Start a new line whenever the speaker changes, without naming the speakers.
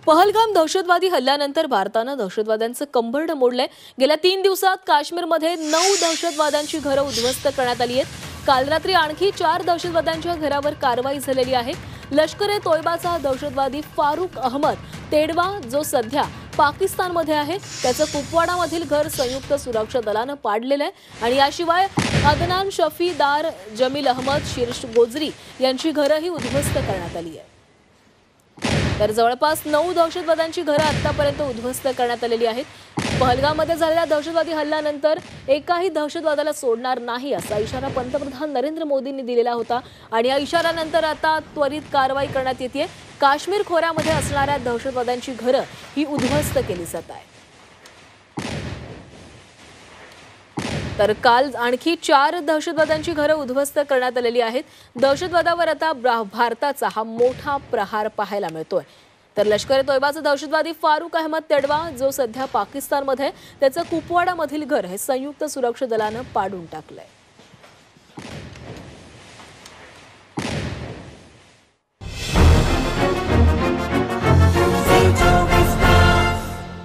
पहलगाम दहशतवादी हल्ल्यानंतर भारतानं दहशतवाद्यांचं कंबरड मोडलंय। गेल्या 3 दिवसात काश्मीरमध्ये 9 दहशतवाद्यांची घरं उद्ध्वस्त करण्यात आली आहेत। काल रात्री आणखी 4 दहशतवाद्यांच्या घरावर कारवाई झालेली आहे। लष्कर-ए-तोयबाचा दहशतवादी फारूक अहमद तेडवा जो सध्या पाकिस्तानमध्ये आहे, त्याचं कुपवाडामधील घर संयुक्त सुरक्षा दलानं पाडलेलं आहे आणि याशिवाय अदनान शफी दार, जमील अहमद, शीर्ष गोजरी यांची घरंही उद्ध्वस्त करण्यात आली आहे। तर जवळपास 9 दहशतवाद्यांची घरं आतापर्यंत उद्ध्वस्त करण्यात आलेली आहेत। पहलगाममध्ये झालेल्या दहशतवादी हल्ल्यानंतर एकाही दहशतवाद्याला सोडणार नाही असा इशारा पंतप्रधान नरेंद्र मोदींनी दिलेला होता आणि या इशाऱ्यानंतर आता त्वरित कारवाई करण्यात येते। काश्मीर खोऱ्यामध्ये असणाऱ्या दहशतवाद्यांची घरं ही उद्ध्वस्त केली जात आहेत। तर काल आणखी 4 दहशतवाद्यांची घरं उद्ध्वस्त करण्यात आलेली आहेत। दहशतवादावर आता भारताचा हा मोठा प्रहार पाहायला मिळतोय। तर लष्कर-ए-तोयबाचा दहशतवादी फारूक अहमद तेडवा जो सध्या पाकिस्तानमध्ये, त्याचं कुपवाडामधील घर हे संयुक्त सुरक्षा दलानं पाडून टाकलंय।